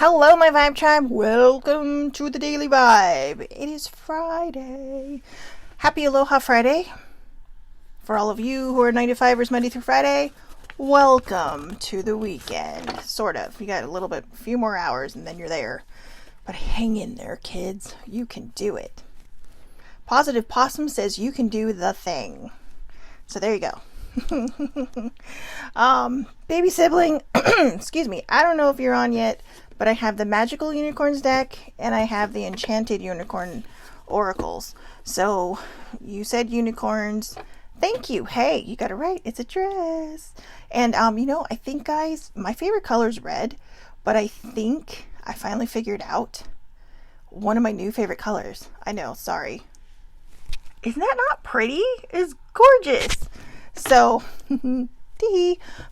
Hello, my Vibe Tribe. Welcome to the Daily Vibe. It is Friday. Happy Aloha Friday. For all of you who are 9 to 5ers Monday through Friday, welcome to the weekend. Sort of. You got a few more hours and then you're there. But hang in there, kids. You can do it. Positive Possum says you can do the thing. So there you go. Baby sibling, excuse me, I don't know if you're on yet, but I have the Magical Unicorns deck and I have the Enchanted Unicorn Oracles. So you said unicorns. Thank you. Hey, you got it right. It's a dress. And I think, guys, my favorite color is red, but I think I finally figured out one of my new favorite colors. I know, sorry. Isn't that not pretty? It's gorgeous. So,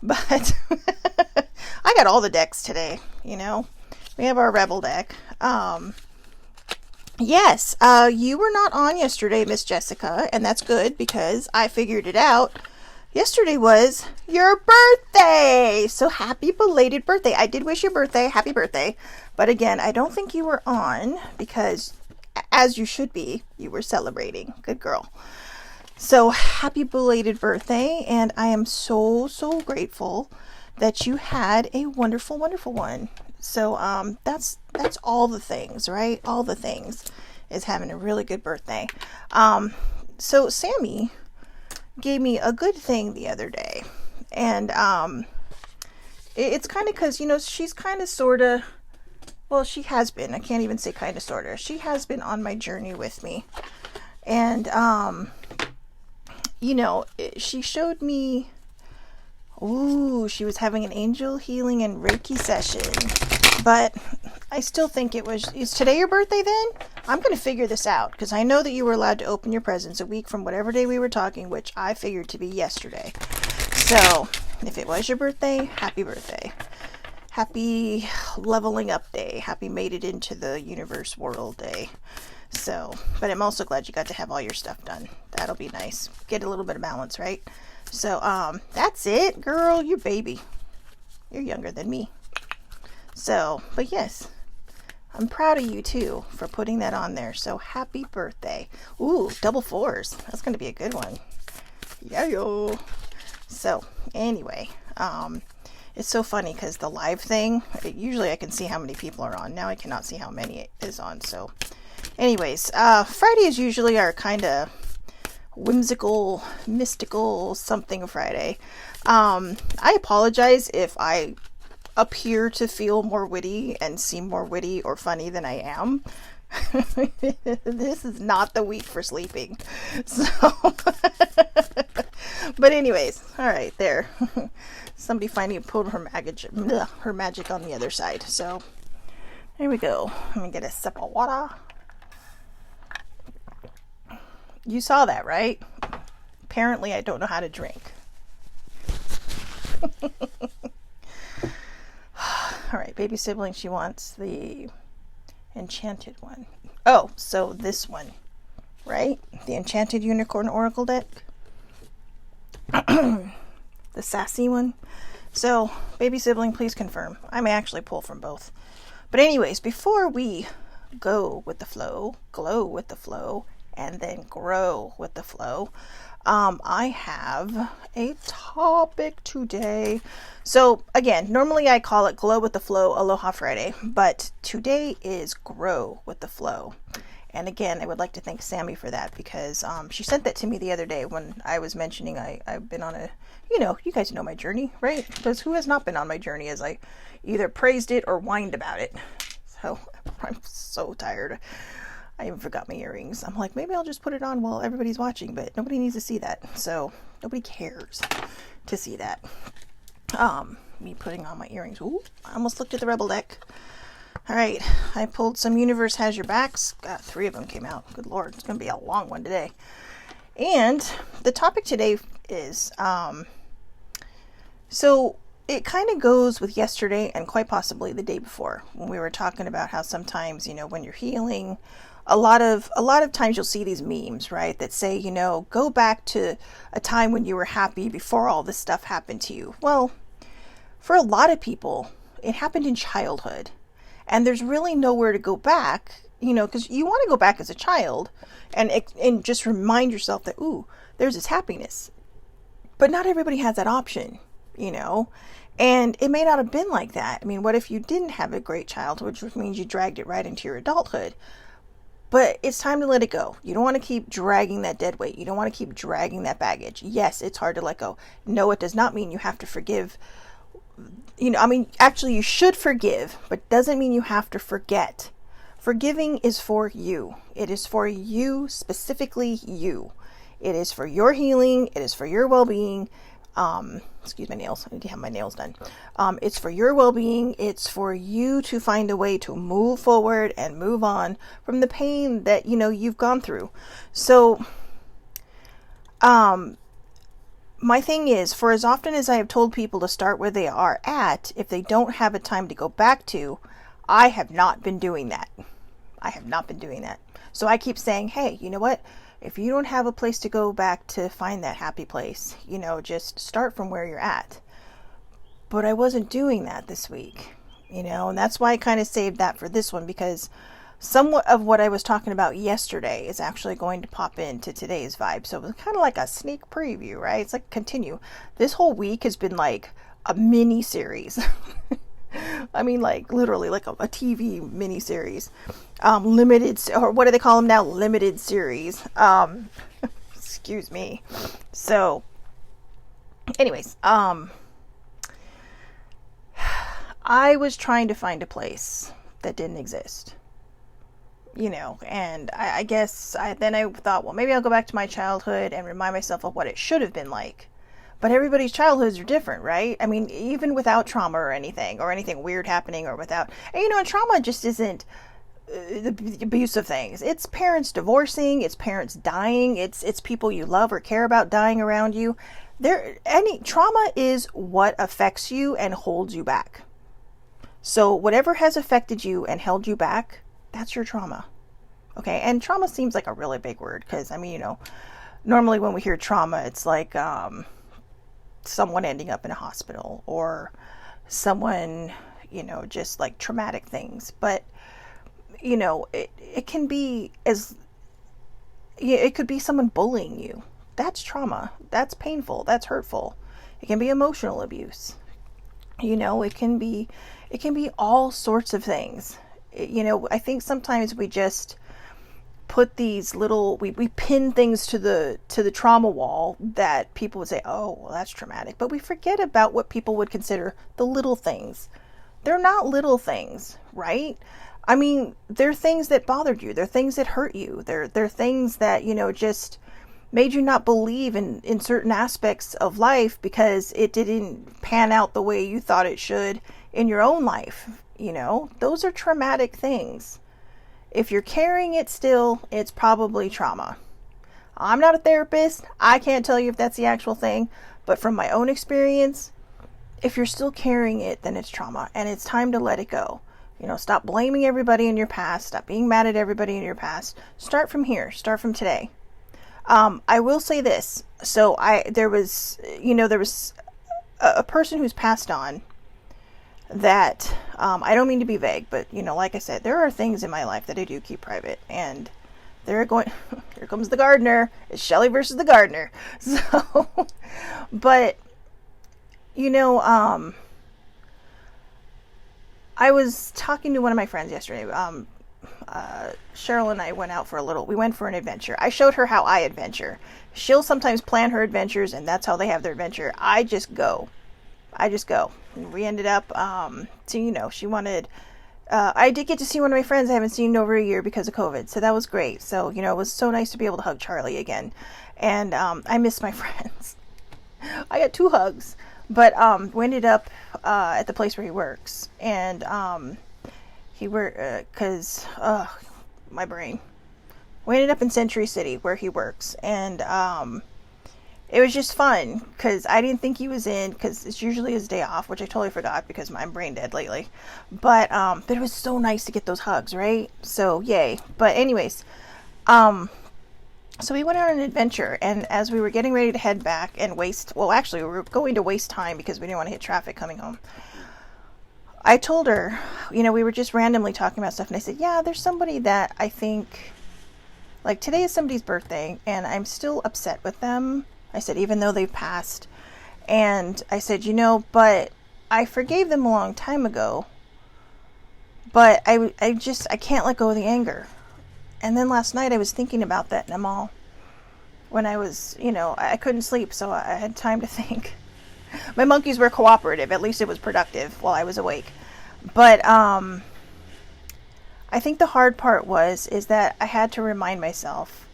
but I got all the decks today, We have our Rebel deck. Yes, you were not on yesterday, Miss Jessica, and that's good because I figured it out. Yesterday was your birthday! So happy belated birthday. I did wish your birthday. Happy birthday. But again, I don't think you were on because, as you should be, you were celebrating. Good girl. So happy belated birthday, and I am so grateful that you had a wonderful one. So that's all the things, right? All the things is having a really good birthday. So Sammy gave me a good thing the other day, and it's kind of because she's kind of sorta, well, she has been. I can't even say kind of sorta. She has been on my journey with me, and she showed me, she was having an angel healing and Reiki session, but I still think is today your birthday then? I'm going to figure this out, because I know that you were allowed to open your presents a week from whatever day we were talking, which I figured to be yesterday. So, if it was your birthday, happy birthday. Happy leveling up day. Happy made it into the universe world day. So, but I'm also glad you got to have all your stuff done. That'll be nice. Get a little bit of balance, right? So, that's it, girl. You baby. You're younger than me. So, but yes, I'm proud of you too for putting that on there. So, happy birthday. Ooh, double fours. That's going to be a good one. Yeah, yo. So, anyway, it's so funny because the live thing, usually I can see how many people are on. Now I cannot see how many it is on, so... Anyways, Friday is usually our kind of whimsical, mystical something Friday. I apologize if I appear to feel more witty and seem more witty or funny than I am. This is not the week for sleeping. So, but anyways, all right, there. Somebody finally pulled her magic on the other side. So, there we go. Let me get a sip of water. You saw that, right? Apparently, I don't know how to drink. All right, baby sibling, she wants the enchanted one. Oh, so this one, right? The Enchanted Unicorn Oracle deck. The sassy one. So, baby sibling, please confirm. I may actually pull from both. But anyways, before we go with the flow, glow with the flow, and then grow with the flow, I have a topic today. So again, normally I call it Glow with the Flow Aloha Friday, but today is Grow with the Flow. And again, I would like to thank Sammy for that, because she sent that to me the other day when I was mentioning I've been on a, you guys know my journey, right? Because who has not been on my journey as I either praised it or whined about it? So I'm so tired. I even forgot my earrings. I'm like, maybe I'll just put it on while everybody's watching, but nobody needs to see that. So nobody cares to see that. Me putting on my earrings. Ooh, I almost looked at the Rebel deck. All right, I pulled some Universe Has Your Backs. God, 3 of them came out. Good Lord, it's going to be a long one today. And the topic today is, so it kind of goes with yesterday and quite possibly the day before, when we were talking about how sometimes, when you're healing, a lot of times you'll see these memes, right, that say, go back to a time when you were happy before all this stuff happened to you. Well, for a lot of people, it happened in childhood. And there's really nowhere to go back, because you want to go back as a child and just remind yourself that, ooh, there's this happiness. But not everybody has that option, and it may not have been like that. I mean, what if you didn't have a great childhood, which means you dragged it right into your adulthood? But it's time to let it go. You don't want to keep dragging that dead weight. You don't want to keep dragging that baggage. Yes, it's hard to let go. No, it does not mean you have to forgive. Actually, you should forgive, but doesn't mean you have to forget. Forgiving is for you. It is for you, specifically you. It is for your healing. It is for your well-being. Excuse my nails. I need to have my nails done. It's for your well-being. It's for you to find a way to move forward and move on from the pain that, you've gone through. So, my thing is, for as often as I have told people to start where they are at, if they don't have a time to go back to, I have not been doing that. So I keep saying, hey, you know what? If you don't have a place to go back to find that happy place, just start from where you're at. But I wasn't doing that this week, and that's why I kind of saved that for this one, because somewhat of what I was talking about yesterday is actually going to pop into today's vibe. So it was kind of like a sneak preview, right? It's like continue. This whole week has been like a mini series. I mean, like literally like a TV mini series, limited, or what do they call them now? Limited series. Excuse me. So anyways, I was trying to find a place that didn't exist, and I guess then I thought, well, maybe I'll go back to my childhood and remind myself of what it should have been like. But everybody's childhoods are different, right? I mean, even without trauma or anything weird happening, or without, and trauma just isn't the abuse of things. It's parents divorcing, it's parents dying, it's people you love or care about dying around you. Any trauma is what affects you and holds you back. So whatever has affected you and held you back, that's your trauma. Okay, and trauma seems like a really big word, because normally when we hear trauma, it's like someone ending up in a hospital, or someone, just like traumatic things. But, it can be it could be someone bullying you. That's trauma. That's painful. That's hurtful. It can be emotional abuse. It can be all sorts of things. I think sometimes we just put these little, we pin things to the trauma wall that people would say, oh, well, that's traumatic. But we forget about what people would consider the little things. They're not little things, right? I mean, they're things that bothered you. They're things that hurt you. They're things that, just made you not believe in certain aspects of life because it didn't pan out the way you thought it should in your own life. Those are traumatic things. If you're carrying it still, it's probably trauma. I'm not a therapist. I can't tell you if that's the actual thing. But from my own experience, if you're still carrying it, then it's trauma. And it's time to let it go. Stop blaming everybody in your past. Stop being mad at everybody in your past. Start from here. Start from today. I will say this. So there was a person who's passed on that, I don't mean to be vague, but like I said, there are things in my life that I do keep private, and here comes the gardener. It's Shelley versus the gardener. So, but, I was talking to one of my friends yesterday. Cheryl and I went for an adventure. I showed her how I adventure. She'll sometimes plan her adventures, and that's how they have their adventure. I just go. And we ended up, she wanted, I did get to see one of my friends I haven't seen in over a year because of COVID. So that was great. So, it was so nice to be able to hug Charlie again. And, I miss my friends. I got 2 hugs, but, we ended up, at the place where he works, and, my brain. We ended up in Century City where he works, and, it was just fun because I didn't think he was in, because it's usually his day off, which I totally forgot because I'm brain dead lately. But it was so nice to get those hugs, right? So yay. But anyways, so we went on an adventure, and as we were getting ready to head back and we were going to waste time because we didn't want to hit traffic coming home. I told her, we were just randomly talking about stuff, and I said, yeah, there's somebody that I think, like, today is somebody's birthday, and I'm still upset with them. I said, even though they've passed. And I said, but I forgave them a long time ago, but I can't let go of the anger. And then last night I was thinking about that, and when I was, I couldn't sleep, so I had time to think. My monkeys were cooperative. At least it was productive while I was awake. But I think the hard part is that I had to remind myself,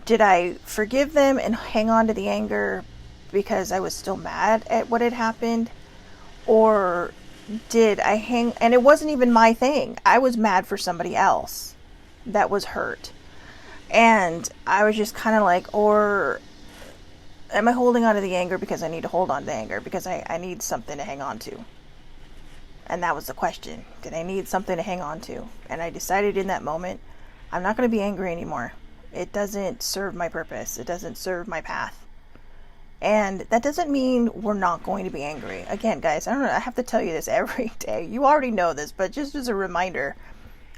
did I forgive them and hang on to the anger because I was still mad at what had happened? Or did I and it wasn't even my thing. I was mad for somebody else that was hurt. And I was just kind of like, or am I holding on to the anger because I need to hold on to the anger because I need something to hang on to? And that was the question. Did I need something to hang on to? And I decided in that moment, I'm not going to be angry anymore. It doesn't serve my purpose. It doesn't serve my path. And that doesn't mean we're not going to be angry. Again, guys, I don't know. I have to tell you this every day. You already know this, but just as a reminder,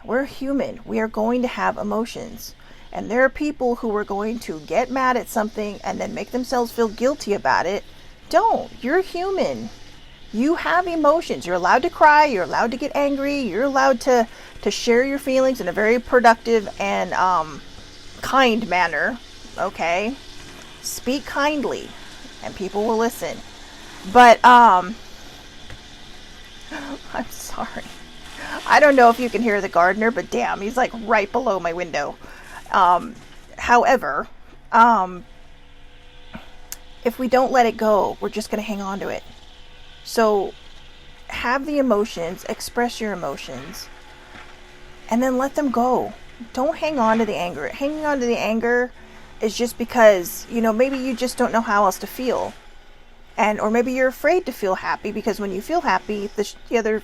we're human. We are going to have emotions. And there are people who are going to get mad at something and then make themselves feel guilty about it. Don't. You're human. You have emotions. You're allowed to cry. You're allowed to get angry. You're allowed to share your feelings in a very productive and kind manner. Okay? Speak kindly and people will listen. But I'm sorry. I don't know if you can hear the gardener, but damn, he's like right below my window. However, if we don't let it go, we're just going to hang on to it. So have the emotions, express your emotions, and then let them go. Don't hang on to the anger. Hanging on to the anger is just because, maybe you just don't know how else to feel. Or maybe you're afraid to feel happy because when you feel happy, the other,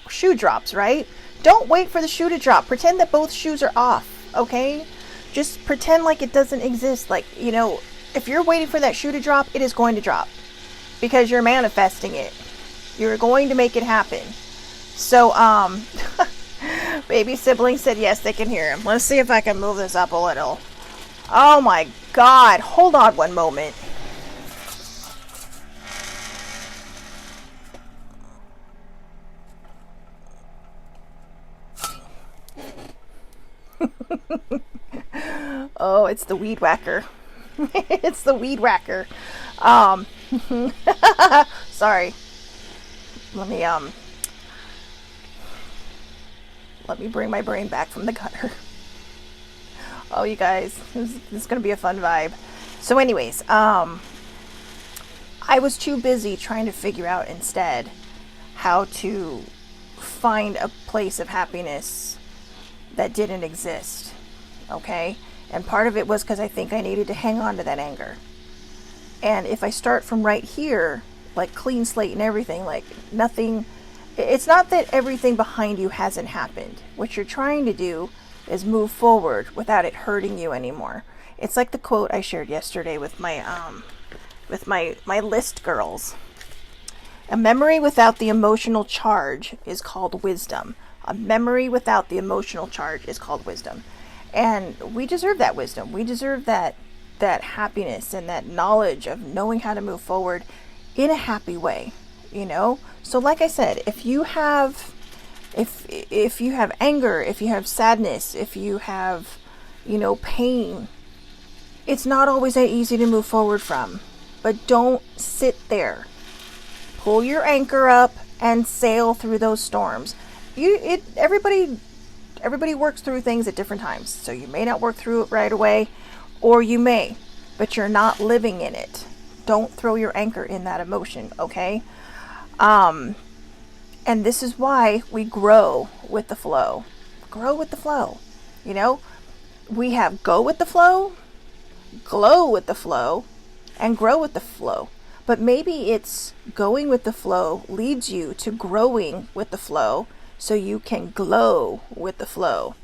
shoe drops, right? Don't wait for the shoe to drop. Pretend that both shoes are off, okay? Just pretend like it doesn't exist. Like, if you're waiting for that shoe to drop, it is going to drop because you're manifesting it. You're going to make it happen. So, baby sibling said yes, they can hear him. Let's see if I can move this up a little. Oh my God. Hold on one moment. Oh, it's the weed whacker. It's the weed whacker. Sorry. Let me bring my brain back from the gutter. Oh, you guys, this is going to be a fun vibe. So anyways, I was too busy trying to figure out instead how to find a place of happiness that didn't exist. Okay? And part of it was because I think I needed to hang on to that anger. And if I start from right here, like clean slate and everything, like nothing, it's not that everything behind you hasn't happened. What you're trying to do is move forward without it hurting you anymore. It's like the quote I shared yesterday with my list girls. A memory without the emotional charge is called wisdom. A memory without the emotional charge is called wisdom. And we deserve that wisdom. We deserve that happiness and that knowledge of knowing how to move forward in a happy way, So like I said, if you have anger, if you have sadness, if you have, pain, it's not always that easy to move forward from. But don't sit there. Pull your anchor up and sail through those storms. Everybody works through things at different times. So you may not work through it right away, or you may, but you're not living in it. Don't throw your anchor in that emotion, okay? And this is why we grow with the flow. Grow with the flow. We have go with the flow, glow with the flow, and grow with the flow. But maybe it's going with the flow leads you to growing with the flow so you can glow with the flow.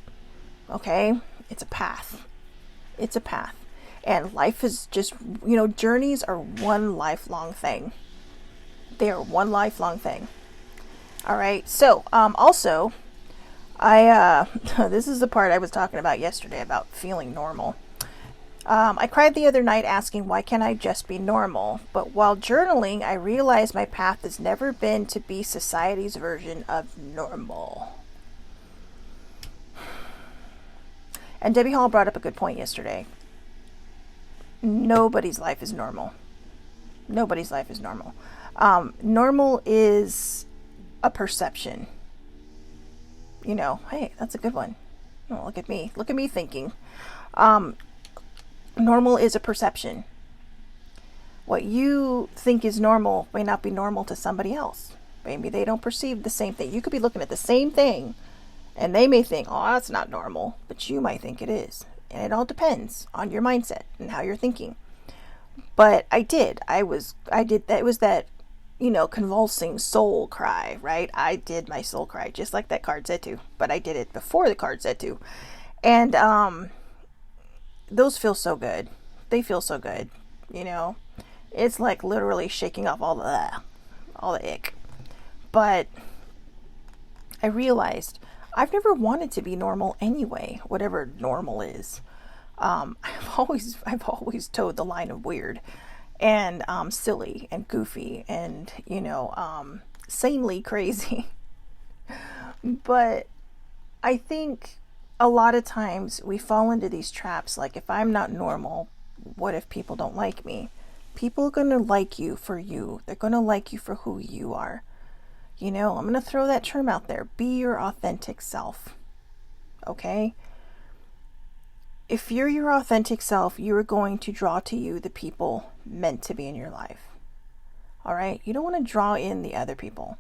Okay? It's a path. It's a path. And life is just, journeys are one lifelong thing. They are one lifelong thing. All right. So, also, this is the part I was talking about yesterday about feeling normal. I cried the other night asking, why can't I just be normal? But while journaling, I realized my path has never been to be society's version of normal. And Debbie Hall brought up a good point yesterday. Nobody's life is normal. Nobody's life is normal. Normal is a perception. You know, hey, that's a good one. Oh, look at me. Look at me thinking. Normal is a perception. What you think is normal may not be normal to somebody else. Maybe they don't perceive the same thing. You could be looking at the same thing and they may think, oh, that's not normal, but you might think it is. And it all depends on your mindset and how you're thinking. But that was that, convulsing soul cry, right? I did my soul cry, just like that card said to, but I did it before the card said to. And, those feel so good. They feel so good, It's like literally shaking off all the ick. But I realized I've never wanted to be normal anyway, whatever normal is. I've always towed the line of weird and silly and goofy and sanely crazy. But I think a lot of times we fall into these traps, like, if I'm not normal, what if people don't like me? People are going to like you for you. They're going to like you for who you are. I'm going to throw that term out there. Be your authentic self. Okay? If you're your authentic self, you're going to draw to you the people meant to be in your life. All right? You don't want to draw in the other people.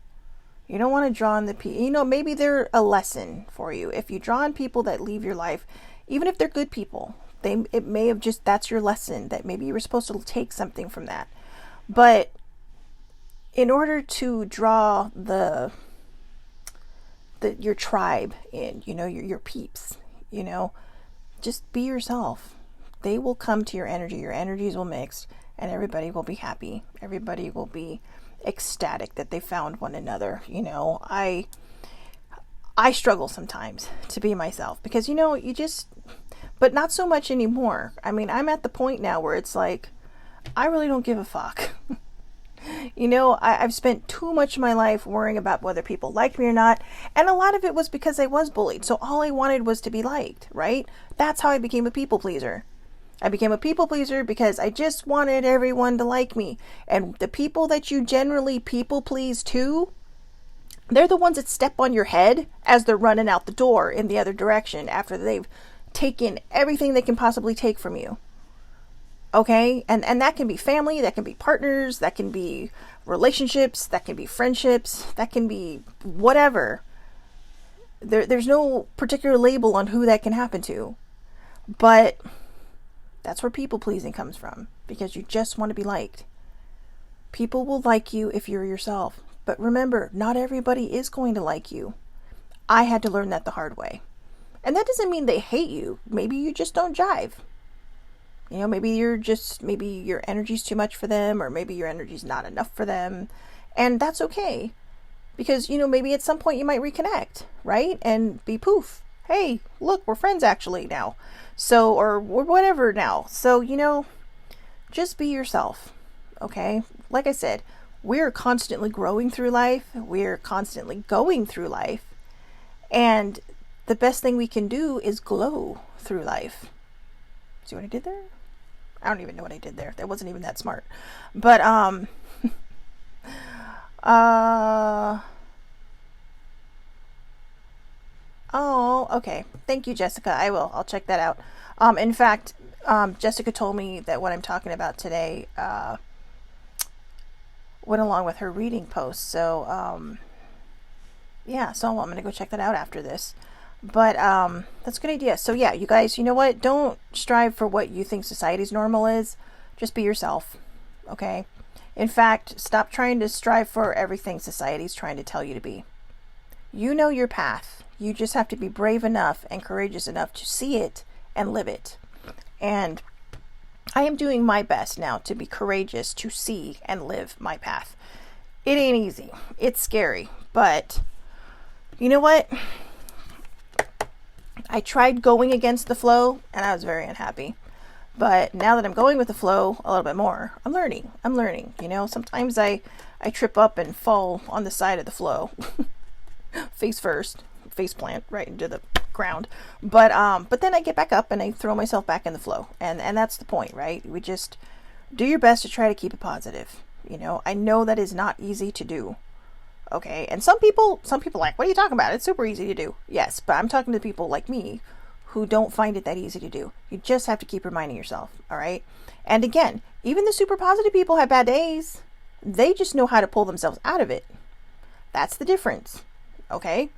You don't want to draw in the people. Maybe they're a lesson for you. If you draw in people that leave your life, even if they're good people, it may have just, that's your lesson, that maybe you were supposed to take something from that. But in order to draw your tribe in, your peeps, just be yourself. They will come to your energy. Your energies will mix and everybody will be happy. Everybody will be ecstatic that they found one another. I struggle sometimes to be myself because, but not so much anymore. I mean, I'm at the point now where it's like, I really don't give a fuck. I've spent too much of my life worrying about whether people like me or not. And a lot of it was because I was bullied. So all I wanted was to be liked, right? That's how I became a people pleaser. I became a people pleaser because I just wanted everyone to like me. And the people that you generally people please to, they're the ones that step on your head as they're running out the door in the other direction after they've taken everything they can possibly take from you. Okay? And that can be family, that can be partners, that can be relationships, that can be friendships, that can be whatever. There's no particular label on who that can happen to. But that's where people pleasing comes from, because you just want to be liked. People will like you if you're yourself. But remember, not everybody is going to like you. I had to learn that the hard way. And that doesn't mean they hate you. Maybe you just don't jive. Maybe your energy's too much for them, or maybe your energy's not enough for them. And that's okay. Because, maybe at some point you might reconnect, right? And be poof. Hey, look, we're friends actually now. So, or whatever now. So, just be yourself. Okay? Like I said, we're constantly growing through life. We're constantly going through life. And the best thing we can do is glow through life. See what I did there? I don't even know what I did there. That wasn't even that smart. But, oh, okay. Thank you, Jessica. I will. I'll check that out. In fact, Jessica told me that what I'm talking about today, went along with her reading post. So, yeah, so I'm going to go check that out after this. But that's a good idea. So yeah, you guys, you know what? Don't strive for what you think society's normal is. Just be yourself. Okay? In fact, stop trying to strive for everything society's trying to tell you to be. You know your path. You just have to be brave enough and courageous enough to see it and live it. And I am doing my best now to be courageous to see and live my path. It ain't easy. It's scary. But you know what? I tried going against the flow and I was very unhappy. But now that I'm going with the flow a little bit more, I'm learning. You know, sometimes I trip up and fall on the side of the flow. Face first, face plant right into the ground. But then I get back up and I throw myself back in the flow. And that's the point, right? We just do your best to try to keep it positive. You know, I know that is not easy to do. Okay, and some people like, what are you talking about? It's super easy to do. Yes, but I'm talking to people like me who don't find it that easy to do. You just have to keep reminding yourself, all right? And again, even the super positive people have bad days. They just know how to pull themselves out of it. That's the difference, okay?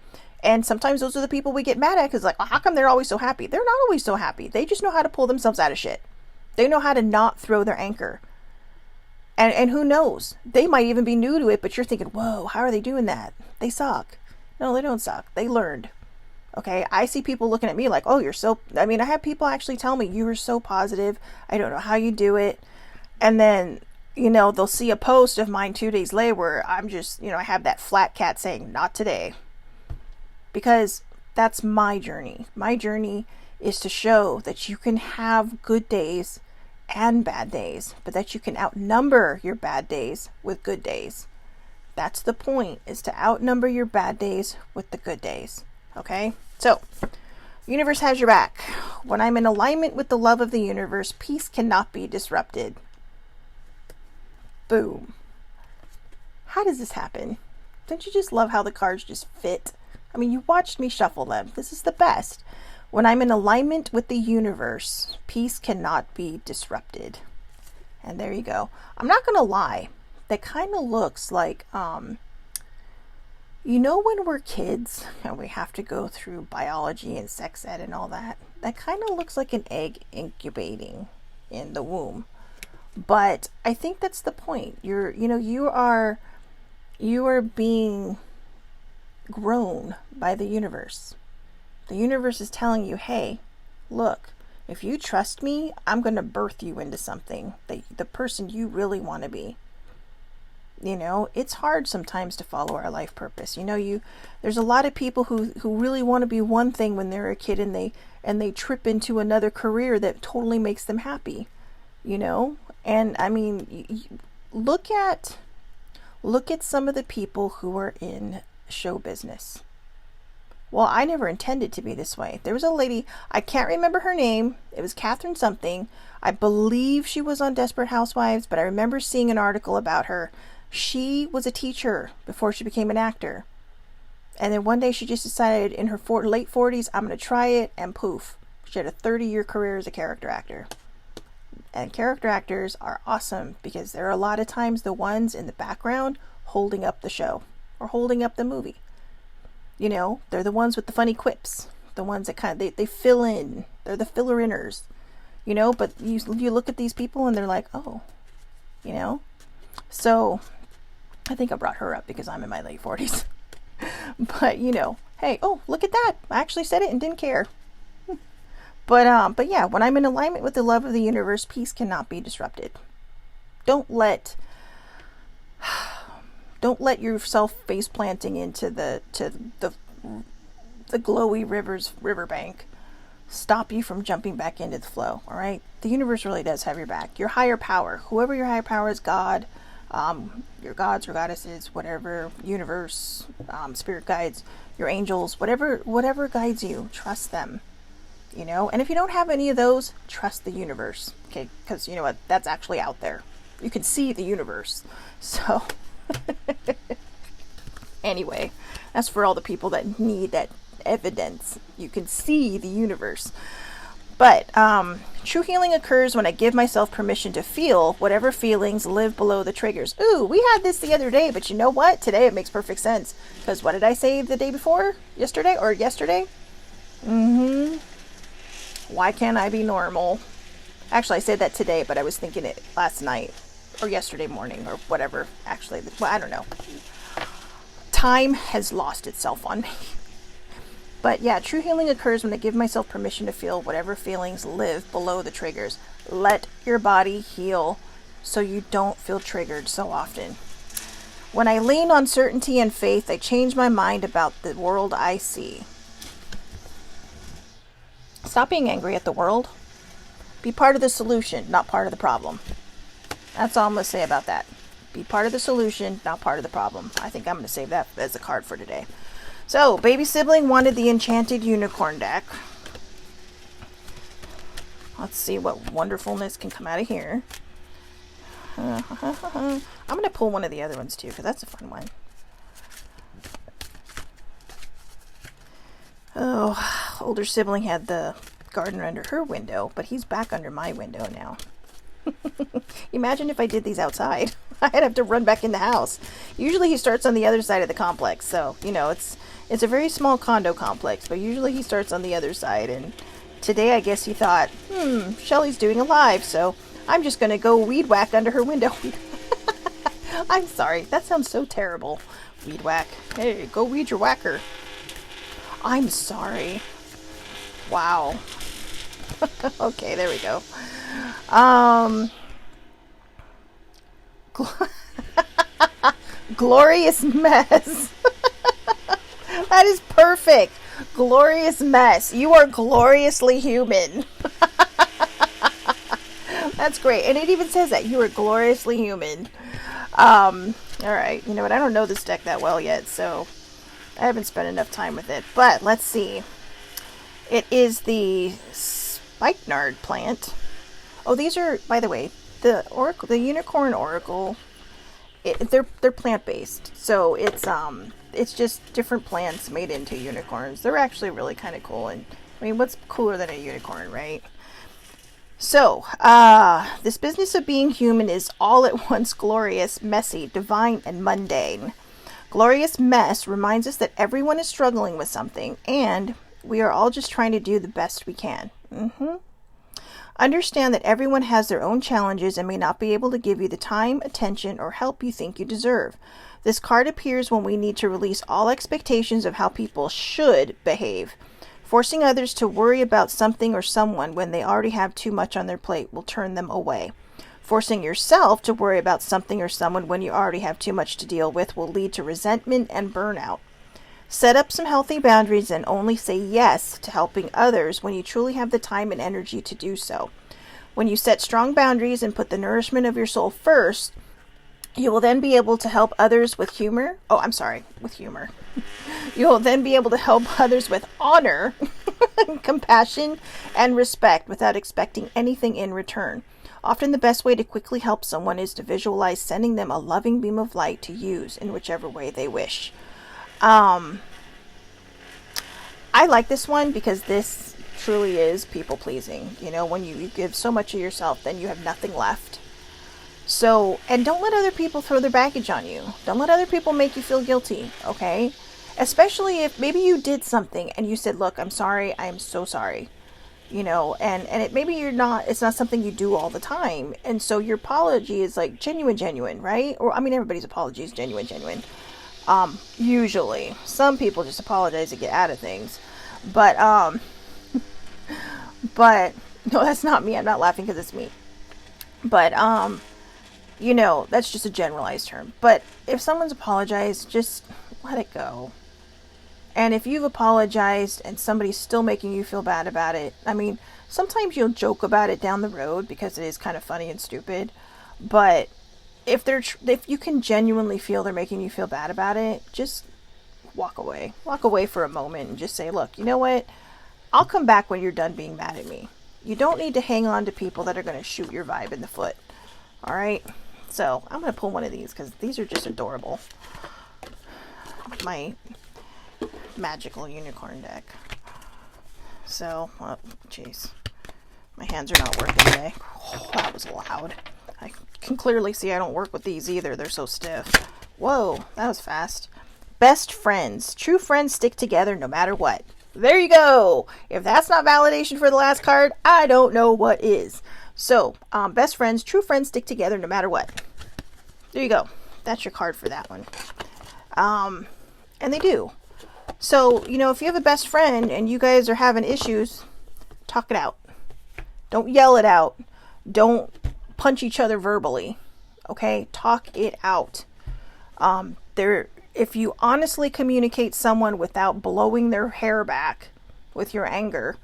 And sometimes those are the people we get mad at because, like, well, how come they're always so happy? They're not always so happy. They just know how to pull themselves out of shit. They know how to not throw their anchor. And who knows? They might even be new to it, but you're thinking, whoa, how are they doing that? They suck. No, they don't suck. They learned. Okay, I see people looking at me like, oh, you're so... I mean, I have people actually tell me, you are so positive. I don't know how you do it. And then, you know, they'll see a post of mine 2 days later where I'm just, you know, I have that flat cat saying, not today. Because that's my journey. My journey is to show that you can have good days and bad days, but that you can outnumber your bad days with good days. That's the point, is to outnumber your bad days with the good days. Okay? So, universe has your back. When I'm in alignment with the love of the universe, peace cannot be disrupted. Boom. How does this happen? Don't you just love how the cards just fit? I mean, you watched me shuffle them. This is the best. When I'm in alignment with the universe, peace cannot be disrupted. And there you go. I'm not going to lie. That kind of looks like, you know, when we're kids and we have to go through biology and sex ed and all that, that kind of looks like an egg incubating in the womb. But I think that's the point. You are being grown by the universe. The universe is telling you, hey, look, if you trust me, I'm going to birth you into something, the person you really want to be. You know, it's hard sometimes to follow our life purpose. You know, there's a lot of people who really want to be one thing when they're a kid and they trip into another career that totally makes them happy. You know, and I mean, look at some of the people who are in show business. Well, I never intended to be this way. There was a lady, I can't remember her name. It was Catherine something. I believe she was on Desperate Housewives, but I remember seeing an article about her. She was a teacher before she became an actor. And then one day she just decided in her late 40s, I'm going to try it, and poof. She had a 30-year career as a character actor. And character actors are awesome because there are a lot of times the ones in the background holding up the show or holding up the movie. You know, they're the ones with the funny quips, the ones that they fill in. They're the filler-inners, you know, but you look at these people and they're like, oh, you know. So I think I brought her up because I'm in my late 40s. But, you know, hey, oh, look at that. I actually said it and didn't care. But yeah, when I'm in alignment with the love of the universe, peace cannot be disrupted. Don't let yourself face planting into the glowy riverbank stop you from jumping back into the flow. All right, the universe really does have your back. Your higher power, whoever your higher power is, God, your gods or goddesses, whatever, universe, spirit guides, your angels, whatever guides you, trust them. You know, and if you don't have any of those, trust the universe. Okay, because you know what, that's actually out there. You can see the universe. So anyway, that's for all the people that need that evidence. You can see the universe. But true healing occurs when I give myself permission to feel whatever feelings live below the triggers. Ooh, we had this the other day, but you know what? Today it makes perfect sense. Because what did I say the day before? Yesterday? Why can't I be normal? Actually, I said that today, but I was thinking it last night. Or yesterday morning, or whatever. Actually, well, I don't know. Time has lost itself on me. But yeah, true healing occurs when I give myself permission to feel whatever feelings live below the triggers. Let your body heal so you don't feel triggered so often. When I lean on certainty and faith, I change my mind about the world I see. Stop being angry at the world. Be part of the solution, not part of the problem. That's all I'm going to say about that. Be part of the solution, not part of the problem. I think I'm going to save that as a card for today. So, baby sibling wanted the Enchanted Unicorn deck. Let's see what wonderfulness can come out of here. I'm going to pull one of the other ones too, because that's a fun one. Oh, older sibling had the gardener under her window, but he's back under my window now. Imagine if I did these outside. I'd have to run back in the house. Usually he starts on the other side of the complex, so, you know, it's a very small condo complex, but usually he starts on the other side, and today I guess he thought, Shelly's doing a live, so I'm just going to go weed whack under her window. I'm sorry, that sounds so terrible. Weed whack. Hey, go weed your whacker. I'm sorry. Wow. Okay, there we go. Glorious mess. That is perfect. Glorious mess. You are gloriously human. That's great. And it even says that you are gloriously human. All right. You know what? I don't know this deck that well yet, so I haven't spent enough time with it. But let's see. It is the spikenard plant. Oh, these are, by the way, the unicorn oracle. They're plant-based, so it's just different plants made into unicorns. They're actually really kind of cool, and I mean, what's cooler than a unicorn, right? So, this business of being human is all at once glorious, messy, divine, and mundane. Glorious mess reminds us that everyone is struggling with something, and we are all just trying to do the best we can. Understand that everyone has their own challenges and may not be able to give you the time, attention, or help you think you deserve. This card appears when we need to release all expectations of how people should behave. Forcing others to worry about something or someone when they already have too much on their plate will turn them away. Forcing yourself to worry about something or someone when you already have too much to deal with will lead to resentment and burnout. Set up some healthy boundaries and only say yes to helping others when you truly have the time and energy to do so. When you set strong boundaries and put the nourishment of your soul first, you will then be able to help others with humor. With humor. You will then be able to help others with honor, compassion, and respect without expecting anything in return. Often the best way to quickly help someone is to visualize sending them a loving beam of light to use in whichever way they wish. I like this one because this truly is people pleasing. You know, when you give so much of yourself, then you have nothing left. So, and don't let other people throw their baggage on you. Don't let other people make you feel guilty, okay? Especially if maybe you did something and you said, look, I'm sorry, I am so sorry. You know, and it maybe it's not something you do all the time. And so your apology is like genuine, right? Or, I mean, everybody's apology is genuine. Usually. Some people just apologize to get out of things. But no, that's not me. I'm not laughing because it's me. But, you know, that's just a generalized term. But if someone's apologized, just let it go. And if you've apologized and somebody's still making you feel bad about it, I mean, sometimes you'll joke about it down the road because it is kind of funny and stupid. But if you can genuinely feel they're making you feel bad about it, just walk away. Walk away for a moment and just say, look, you know what? I'll come back when you're done being mad at me. You don't need to hang on to people that are going to shoot your vibe in the foot. All right? So I'm going to pull one of these because these are just adorable. My magical unicorn deck. So, jeez. My hands are not working today. Oh, that was loud. I can clearly see I don't work with these either. They're so stiff. Whoa, that was fast. Best friends. True friends stick together no matter what. There you go. If that's not validation for the last card, I don't know what is. So, best friends, true friends stick together no matter what. There you go. That's your card for that one. And they do. So, you know, if you have a best friend and you guys are having issues, talk it out. Don't yell it out. Don't punch each other verbally. Okay? Talk it out. If you honestly communicate someone without blowing their hair back with your anger,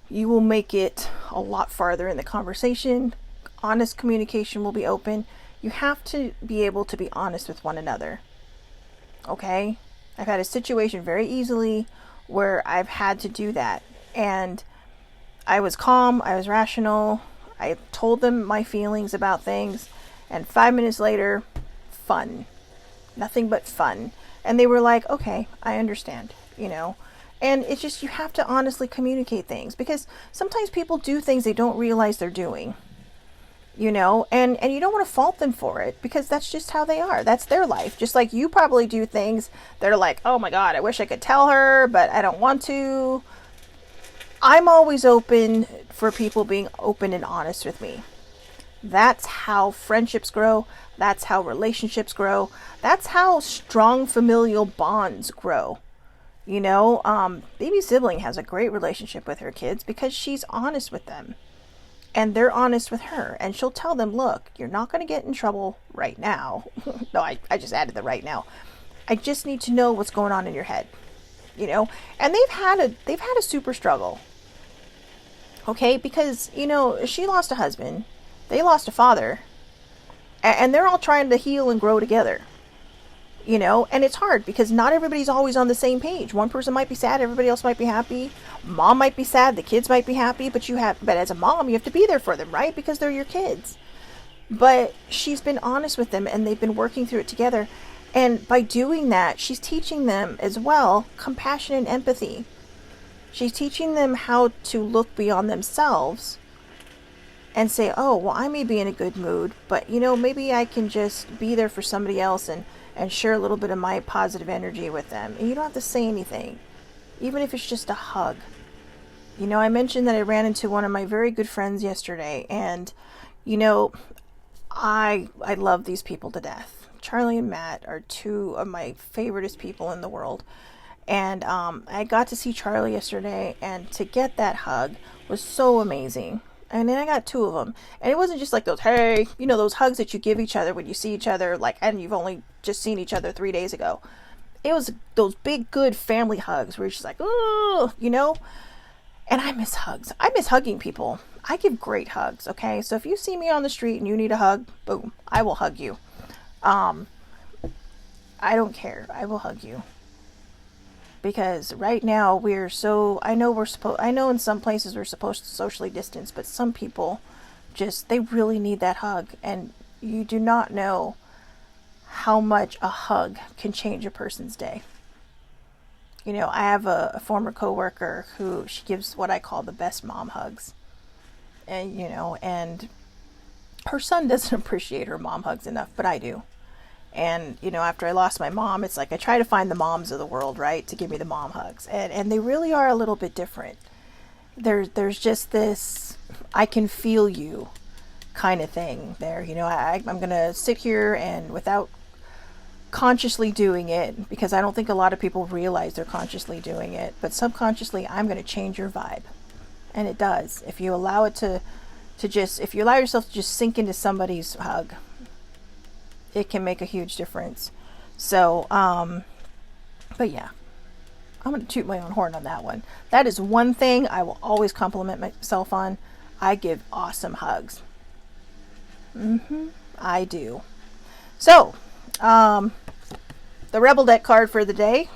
you will make it a lot farther in the conversation. Honest communication will be open. You have to be able to be honest with one another. Okay? I've had a situation very easily where I've had to do that. And I was calm, I was rational, I told them my feelings about things, and 5 minutes later, fun. Nothing but fun. And they were like, okay, I understand, you know. And it's just, you have to honestly communicate things, because sometimes people do things they don't realize they're doing, you know, and you don't want to fault them for it, because that's just how they are. That's their life. Just like you probably do things that are like, oh my God, I wish I could tell her, but I don't want to. I'm always open for people being open and honest with me. That's how friendships grow. That's how relationships grow. That's how strong familial bonds grow. You know, baby sibling has a great relationship with her kids because she's honest with them. And they're honest with her. And she'll tell them, look, you're not going to get in trouble right now. No, I just added the right now. I just need to know what's going on in your head. You know, and they've had a super struggle. Okay, because, you know, she lost a husband, they lost a father, and they're all trying to heal and grow together. You know, and it's hard because not everybody's always on the same page. One person might be sad, everybody else might be happy. Mom might be sad, the kids might be happy, but as a mom, you have to be there for them, right? Because they're your kids. But she's been honest with them, and they've been working through it together. And by doing that, she's teaching them as well compassion and empathy. She's teaching them how to look beyond themselves and say, oh, well, I may be in a good mood, but, you know, maybe I can just be there for somebody else and share a little bit of my positive energy with them. And you don't have to say anything, even if it's just a hug. You know, I mentioned that I ran into one of my very good friends yesterday, and, you know, I love these people to death. Charlie and Matt are two of my favoriteest people in the world. And I got to see Charlie yesterday, and to get that hug was so amazing. And then I got two of them. And it wasn't just like those, hey, you know, those hugs that you give each other when you see each other, like, and you've only just seen each other 3 days ago. It was those big, good family hugs where you're just like, oh, you know. And I miss hugs. I miss hugging people. I give great hugs, okay? So if you see me on the street and you need a hug, boom, I will hug you. I don't care. I will hug you. Because right now I know in some places we're supposed to socially distance, but some people they really need that hug. And you do not know how much a hug can change a person's day. You know, I have a former coworker who she gives what I call the best mom hugs. And, you know, and her son doesn't appreciate her mom hugs enough, but I do. And, you know, after I lost my mom, it's like I try to find the moms of the world, right, to give me the mom hugs. And they really are a little bit different. There's just this, I can feel you kind of thing there. You know, I'm going to sit here and without consciously doing it, because I don't think a lot of people realize they're consciously doing it, but subconsciously, I'm going to change your vibe. And it does. If you allow it if you allow yourself to just sink into somebody's hug, it can make a huge difference. So, but yeah, I'm going to toot my own horn on that one. That is one thing I will always compliment myself on. I give awesome hugs. I do. So, the Rebel Deck card for the day.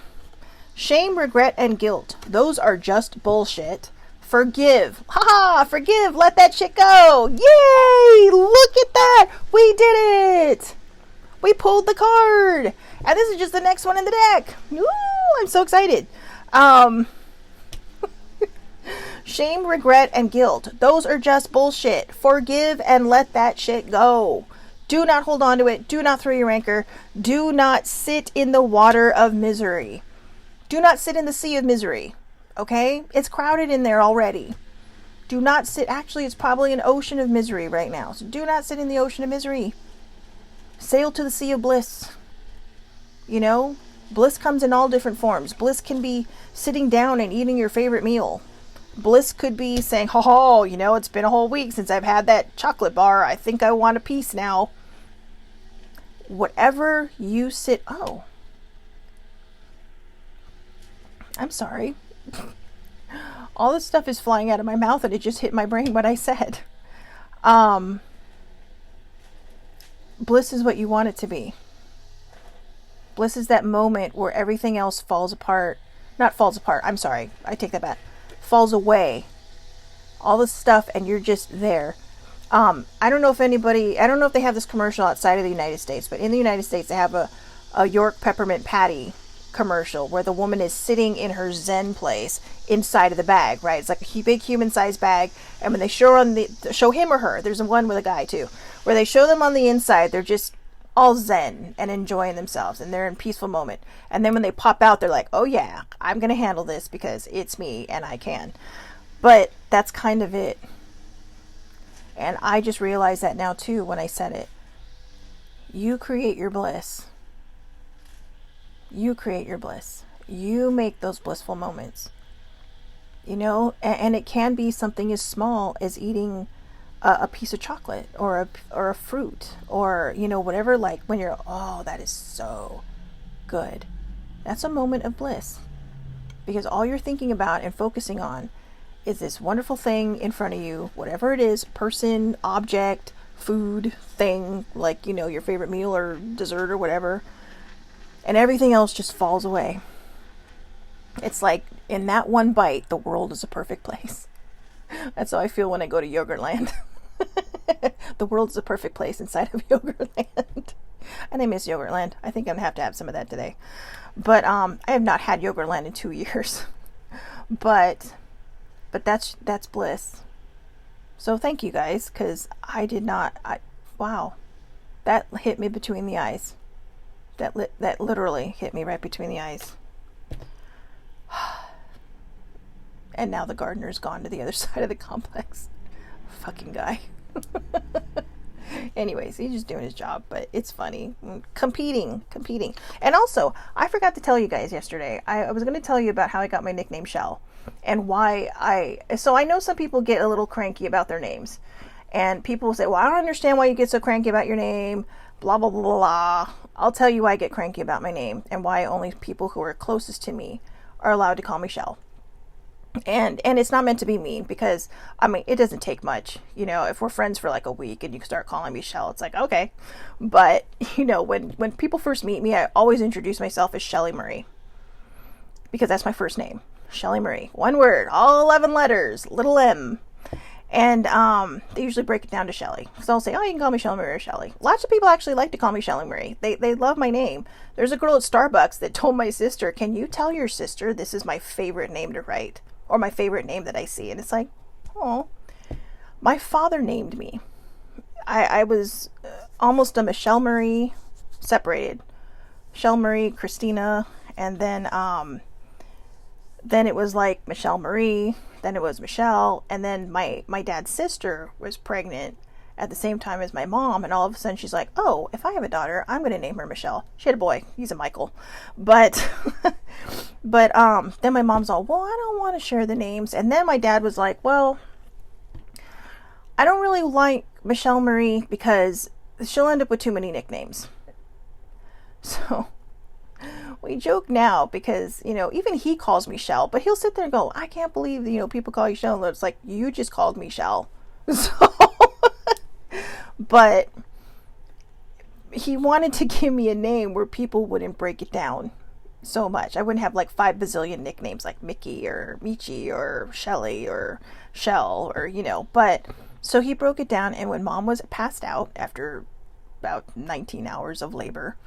Shame, regret, and guilt. Those are just bullshit. Forgive. Forgive. Let that shit go. Yay! Look at that. We did it. We pulled the card. And this is just the next one in the deck. Woo! I'm so excited. Shame, regret, and guilt. Those are just bullshit. Forgive and let that shit go. Do not hold on to it. Do not throw your anchor. Do not sit in the water of misery. Do not sit in the sea of misery. Okay? It's crowded in there already. Do not sit. Actually, it's probably an ocean of misery right now. So do not sit in the ocean of misery. Sail to the sea of bliss. You know, bliss comes in all different forms. Bliss can be sitting down and eating your favorite meal. Bliss could be saying, you know, it's been a whole week since I've had that chocolate bar. I think I want a piece now. whatever you sit, oh, I'm sorry. All this stuff is flying out of my mouth and it just hit my brain what I said. Bliss is what you want it to be. Bliss is that moment where everything else falls apart. Not falls apart, I'm sorry, I take that back. Falls away. All this stuff and you're just there. I don't know if they have this commercial outside of the United States, but in the United States they have a York peppermint patty commercial where the woman is sitting in her Zen place inside of the bag, right? It's like a big human-sized bag, and when they show him or her, there's one with a guy too, where they show them on the inside, they're just all Zen and enjoying themselves, and they're in a peaceful moment. And then when they pop out, they're like, oh yeah, I'm gonna handle this because it's me and I can. But that's kind of it. And I just realized that now too when I said it. You create your bliss. You create your bliss. You make those blissful moments. You know, and it can be something as small as eating a piece of chocolate or a fruit or, you know, whatever, like when you're, oh, that is so good. That's a moment of bliss. Because all you're thinking about and focusing on is this wonderful thing in front of you, whatever it is, person, object, food, thing, like, you know, your favorite meal or dessert or whatever. And everything else just falls away. It's like in that one bite, the world is a perfect place. That's how I feel when I go to Yogurtland. The world is a perfect place inside of Yogurtland. And I miss Yogurtland. I think I'm going to have some of that today. But I have not had Yogurtland in 2 years. But that's bliss. So thank you guys, because wow. That hit me between the eyes. That literally hit me right between the eyes. And now the gardener's gone to the other side of the complex. Fucking guy. Anyways, he's just doing his job, but it's funny. Competing. And also, I forgot to tell you guys yesterday. I was going to tell you about how I got my nickname Shell. And why so I know some people get a little cranky about their names. And people will say, well, I don't understand why you get so cranky about your name. Blah, blah, blah, blah. I'll tell you why I get cranky about my name and why only people who are closest to me are allowed to call me Shell. And it's not meant to be mean, because I mean, it doesn't take much, you know. If we're friends for like a week and you start calling me Shell, it's like, okay. But you know, when people first meet me, I always introduce myself as Shelly Marie, because that's my first name, Shelly Marie, one word, all 11 letters, little m. And they usually break it down to Shelly. So I'll say, oh, you can call me Shelly Marie or Shelly. Lots of people actually like to call me Shelly Marie. They love my name. There's a girl at Starbucks that told my sister, can you tell your sister this is my favorite name to write? Or my favorite name that I see. And it's like, oh, my father named me. I was almost a Michelle Marie, separated. Michelle Marie, Christina, and then it was like Michelle Marie, then it was Michelle, and then my dad's sister was pregnant at the same time as my mom, and all of a sudden she's like, oh, if I have a daughter, I'm going to name her Michelle. She had a boy. He's a Michael. But then my mom's all, well, I don't want to share the names. And then my dad was like, well, I don't really like Michelle Marie because she'll end up with too many nicknames. So we joke now because, you know, even he calls me Shell, but he'll sit there and go, I can't believe, you know, people call you Shell. And it's like, you just called me Shell. So, but he wanted to give me a name where people wouldn't break it down so much. I wouldn't have like 5 bazillion nicknames like Mickey or Michi or Shelly or Shell or, you know, but so he broke it down. And when mom was passed out after about 19 hours of labor,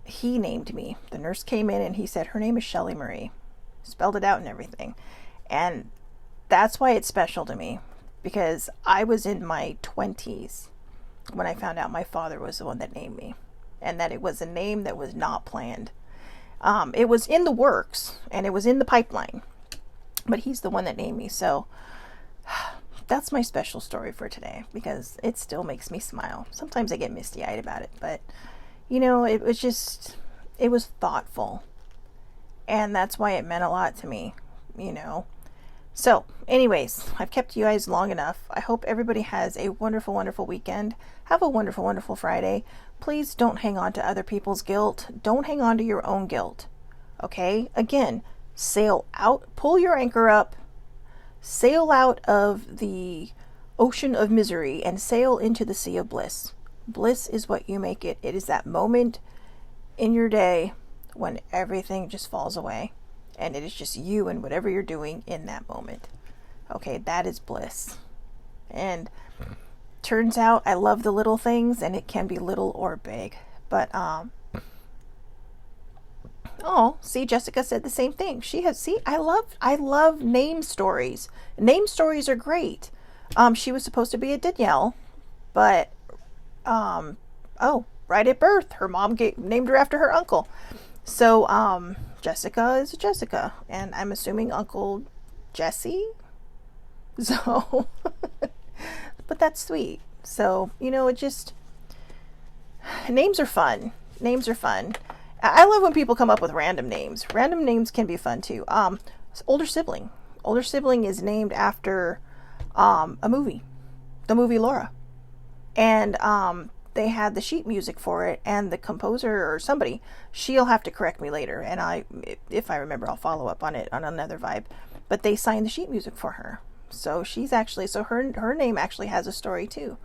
he named me. The nurse came in and he said, her name is Shelly Marie, spelled it out and everything. And that's why it's special to me, because I was in my 20s when I found out my father was the one that named me, and that it was a name that was not planned. It was in the works and it was in the pipeline, but he's the one that named me. So that's my special story for today, because it still makes me smile. Sometimes I get misty-eyed about it, but you know, it was thoughtful, and that's why it meant a lot to me, you know. So, anyways, I've kept you guys long enough. I hope everybody has a wonderful, wonderful weekend. Have a wonderful, wonderful Friday. Please don't hang on to other people's guilt. Don't hang on to your own guilt. Okay? Again, sail out, pull your anchor up, sail out of the ocean of misery and sail into the sea of bliss. Bliss is what you make it. It is that moment in your day when everything just falls away. And it is just you and whatever you're doing in that moment. Okay, that is bliss. And turns out I love the little things, and it can be little or big. But see, Jessica said the same thing. I love name stories. Name stories are great. She was supposed to be a Danielle, but right at birth, her mom named her after her uncle. So Jessica is Jessica, and I'm assuming Uncle Jesse. So, but that's sweet. So, it just, names are fun. Names are fun. I love when people come up with random names. Random names can be fun too. Older sibling. Older sibling is named after a movie, the movie Laura, and they had the sheet music for it, and the composer or somebody, she'll have to correct me later, and if I remember, I'll follow up on it on another vibe. But they signed the sheet music for her, so her name actually has a story too.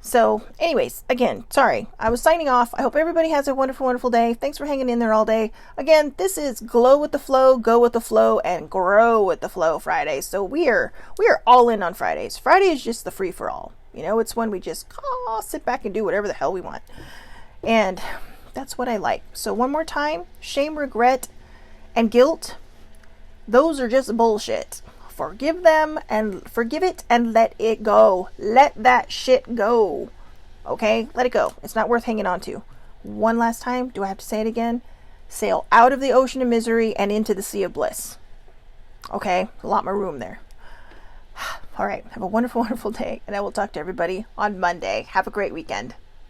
So, anyways, again, sorry, I was signing off. I hope everybody has a wonderful, wonderful day. Thanks for hanging in there all day. Again, this is Glow with the Flow, Go with the Flow, and Grow with the Flow Friday. So we are all in on Fridays. Friday is just the free for all. It's when we just sit back and do whatever the hell we want. And that's what I like. So one more time, shame, regret, and guilt, those are just bullshit. Forgive it and let it go. Let that shit go. Okay? Let it go. It's not worth hanging on to. One last time. Do I have to say it again? Sail out of the ocean of misery and into the sea of bliss. Okay? A lot more room there. All right. Have a wonderful, wonderful day. And I will talk to everybody on Monday. Have a great weekend.